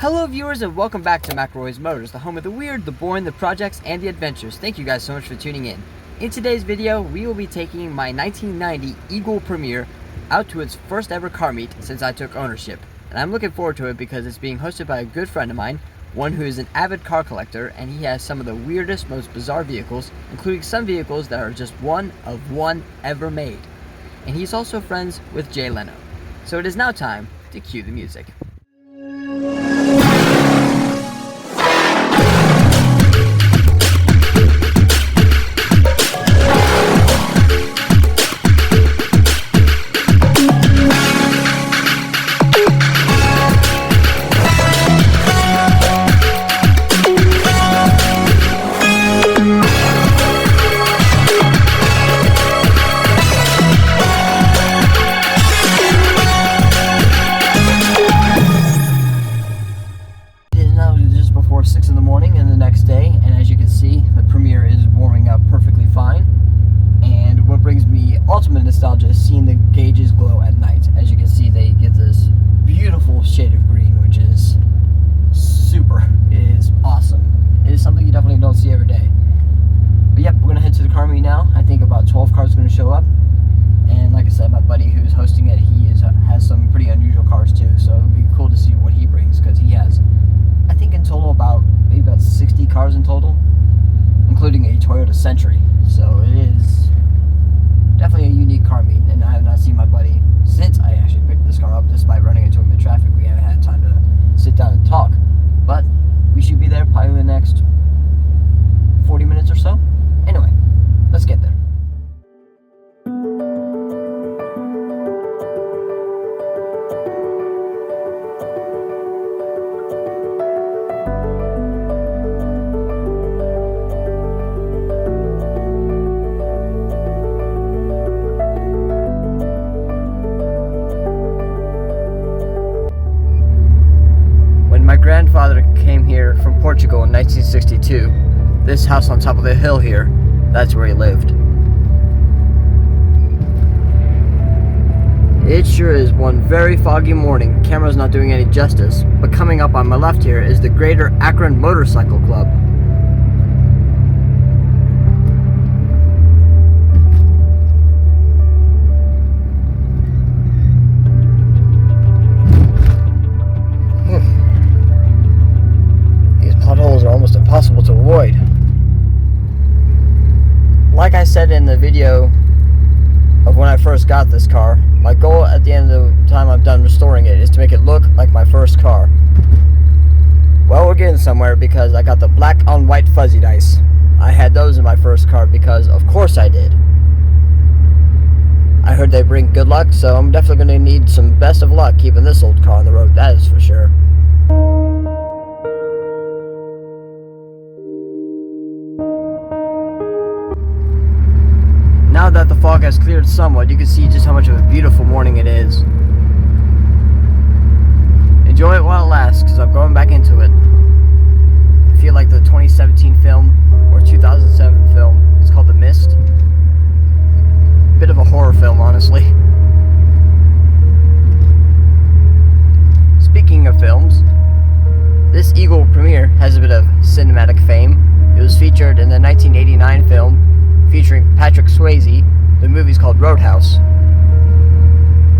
Hello viewers and welcome back to McElroy's Motors, the home of the weird, the boring, the projects, and the adventures. Thank you guys so much for tuning in. In today's video, we will be taking my 1990 Eagle Premier out to its first ever car meet since I took ownership. And I'm looking forward to it because it's being hosted by a good friend of mine, one who is an avid car collector, and he has some of the weirdest, most bizarre vehicles, including some vehicles that are just one of one ever made. And he's also friends with Jay Leno. So it is now time to cue the music. Ultimate nostalgia is seeing the gauges glow at night. As you can see, they get this beautiful shade of green, which is super. It is awesome. It is something you definitely don't see every day. But yep, we're gonna head to the car meet now. I think about 12 cars are gonna show up, and like I said, my buddy who's hosting it, has some pretty unusual cars too. So it'll be cool to see what he brings, because he has, I think in total maybe about 60 cars in total, including a Toyota Century. So it is definitely a unique car meet, and I have not seen my buddy since I actually picked this car up. Despite running into him in traffic, we haven't had time to sit down and talk. But we should be there probably in the next 40 minutes or so. Anyway, let's get there. Grandfather came here from Portugal in 1962. This house on top of the hill here, that's where he lived. It sure is one very foggy morning. Camera's not doing any justice, but coming up on my left here is the Greater Akron Motorcycle Club. Potholes are almost impossible to avoid. Like I said in the video of when I first got this car, my goal at the end of the time I'm done restoring it is to make it look like my first car. Well, we're getting somewhere because I got the black on white fuzzy dice. I had those in my first car because of course I did. I heard they bring good luck, so I'm definitely going to need some best of luck keeping this old car on the road, that is for sure. Now that the fog has cleared somewhat, you can see just how much of a beautiful morning it is. Enjoy it while it lasts, because I'm going back into it. I feel like the 2017 film, or 2007 film, it's called The Mist. Bit of a horror film, honestly. Speaking of films, this Eagle Premier has a bit of cinematic fame. It was featured in the 1989 film featuring Patrick Swayze. The movie's called Roadhouse.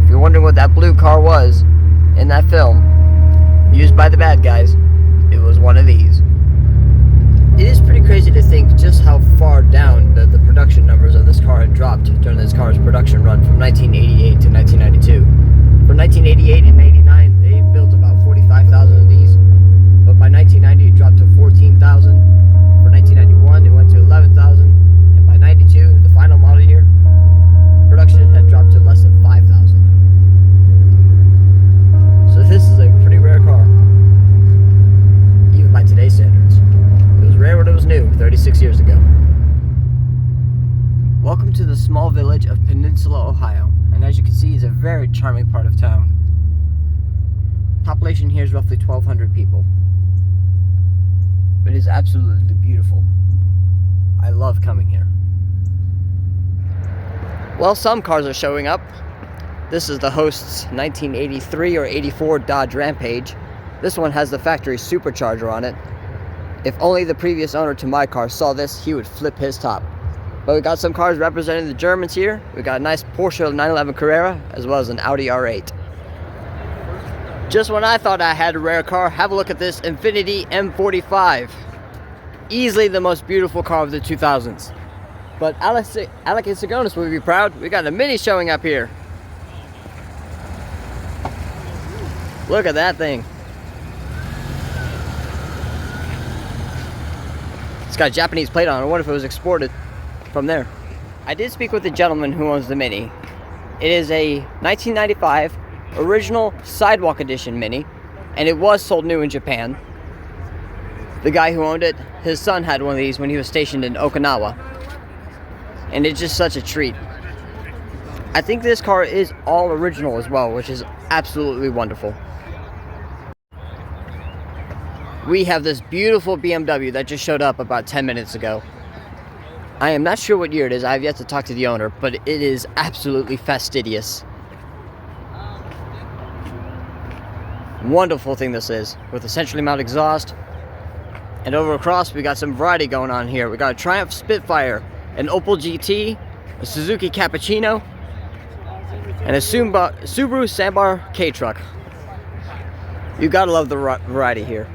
If you're wondering what that blue car was in that film, used by the bad guys, it was one of these. It is pretty crazy to think just how far down the production numbers of this car had dropped during this car's production run from 1988 to 1992. From 1988 and 89, they built about 45,000 of these, but by 1990 it dropped to 14,000. For 1991 it went to 11,000. By 92, the final model year, production had dropped to less than 5,000. So this is a pretty rare car, even by today's standards. It was rare when it was new, 36 years ago. Welcome to the small village of Peninsula, Ohio, and as you can see, it's a very charming part of town. Population here is roughly 1,200 people. It is absolutely beautiful. I love coming here. Well, some cars are showing up. This is the host's 1983 or 84 Dodge Rampage. This one has the factory supercharger on it. If only the previous owner to my car saw this, he would flip his top. But we got some cars representing the Germans here. We got a nice Porsche 911 Carrera, as well as an Audi R8. Just when I thought I had a rare car, have a look at this Infiniti M45. Easily the most beautiful car of the 2000s. But Alec and Sigonis will be proud. We got a Mini showing up here. Look at that thing. It's got a Japanese plate on it. I wonder if it was exported from there. I did speak with the gentleman who owns the Mini. It is a 1995 original sidewalk edition Mini, and it was sold new in Japan. The guy who owned it, his son had one of these when he was stationed in Okinawa, and it's just such a treat. I think this car is all original as well, which is absolutely wonderful. We have this beautiful BMW that just showed up about 10 minutes ago. I am not sure what year it is. I have yet to talk to the owner, but it is absolutely fastidious. Wonderful thing this is, with a centrally mounted exhaust. And over across, we got some variety going on here. We got a Triumph Spitfire, an Opel GT, a Suzuki Cappuccino, and a Subaru Sambar K-Truck. You gotta love the variety here.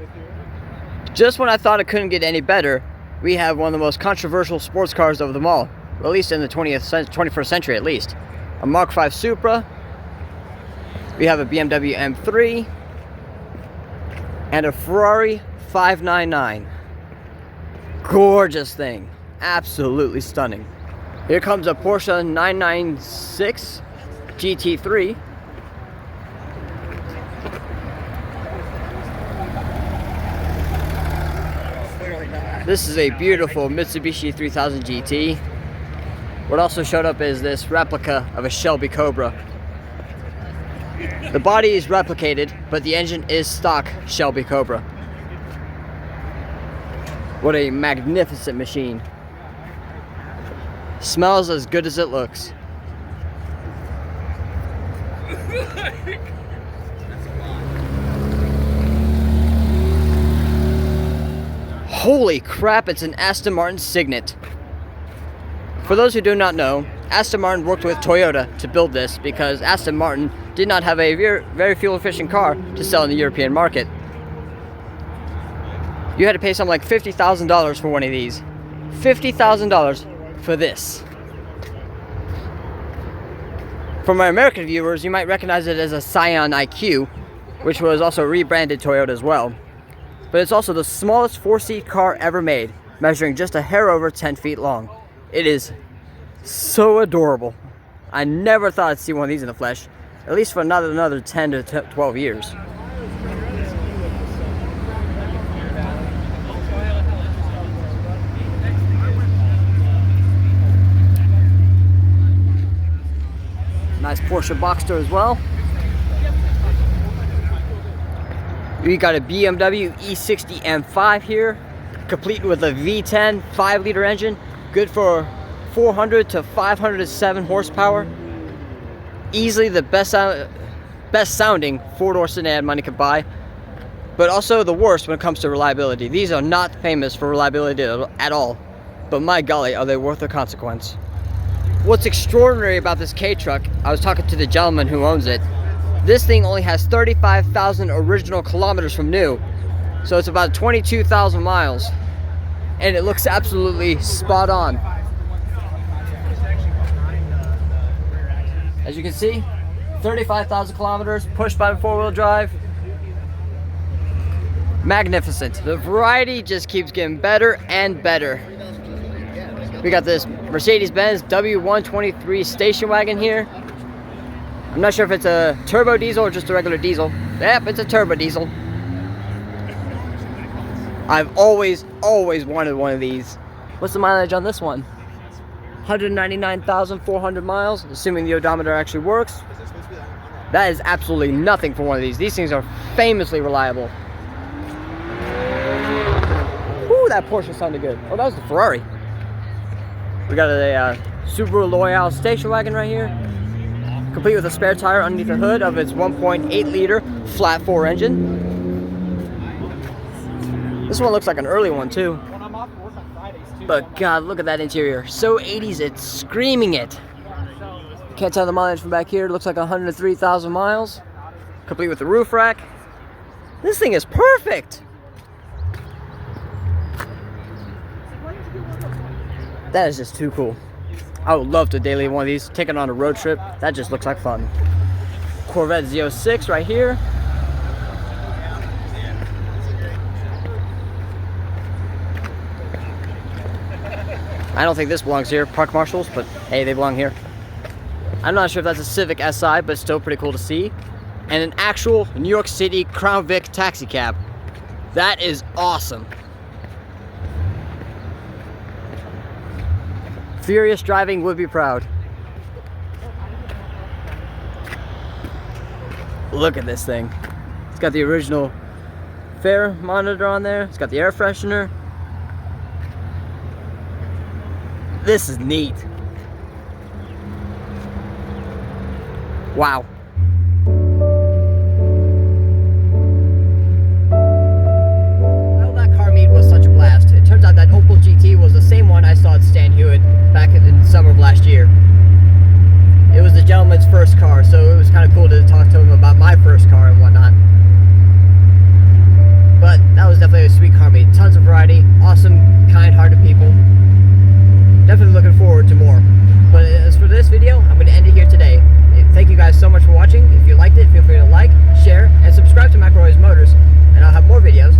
Just when I thought it couldn't get any better, we have one of the most controversial sports cars of them all, or at least in the 21st century at least. A Mark V Supra. We have a BMW M3 and a Ferrari 599. Gorgeous thing. Absolutely stunning. Here comes a Porsche 996 GT3. This is a beautiful Mitsubishi 3000 GT. What also showed up is this replica of a Shelby Cobra. The body is replicated, but the engine is stock Shelby Cobra. What a magnificent machine. Smells as good as it looks. Holy crap, it's an Aston Martin Signet. For those who do not know, Aston Martin worked with Toyota to build this because Aston Martin did not have a very fuel efficient car to sell in the European market. You had to pay something like $50,000 for one of these. $50,000 for this. For my American viewers, you might recognize it as a Scion IQ, which was also rebranded Toyota as well. But it's also the smallest four-seat car ever made, measuring just a hair over 10 feet long. It is so adorable. I never thought I'd see one of these in the flesh, at least for another 10 to 12 years. Nice Porsche Boxster as well. We got a BMW E60 M5 here, complete with a V10 5-liter engine, good for 400 to 507 horsepower. Easily the best sounding four-door sedan money could buy, but also the worst when it comes to reliability. These are not famous for reliability at all, but my golly, are they worth the consequence. What's extraordinary about this K-Truck, I was talking to the gentleman who owns it, this thing only has 35,000 original kilometers from new, so it's about 22,000 miles, and it looks absolutely spot on. As you can see, 35,000 kilometers, push-button four-wheel drive. Magnificent. The variety just keeps getting better and better. We got this Mercedes-Benz W123 station wagon here. I'm not sure if it's a turbo diesel or just a regular diesel. Yep, it's a turbo diesel. I've always wanted one of these. What's the mileage on this one? 199,400 miles, assuming the odometer actually works. That is absolutely nothing for one of these. These things are famously reliable. Ooh, that Porsche sounded good. Oh, that was the Ferrari. We got a Subaru Loyale station wagon right here, complete with a spare tire underneath the hood of its 1.8 liter flat 4 engine. This one looks like an early one too. But God, look at that interior. So 80s, it's screaming it. Can't tell the mileage from back here. It looks like 103,000 miles. Complete with the roof rack. This thing is perfect. That is just too cool. I would love to daily one of these, take it on a road trip. That just looks like fun. Corvette Z06 right here. I don't think this belongs here, park marshals, but hey, they belong here. I'm not sure if that's a Civic SI, but still pretty cool to see. And an actual New York City Crown Vic taxi cab. That is awesome. Furious driving would be proud. Look at this thing. It's got the original fare monitor on there. It's got the air freshener. This is neat. Wow. Well, that car meet was such a blast. It turns out that Opel GT was the same one I saw at Stan Hewitt back in summer of last year. It was the gentleman's first car, so it was kind of cool to talk to him about my first car and whatnot. But that was definitely a sweet car meet. Tons of variety, awesome, kind-hearted people. Definitely looking forward to more. But as for this video, I'm going to end it here today. Thank you guys so much for watching. If you liked it, feel free to like, share, and subscribe to McElroy's Motors, and I'll have more videos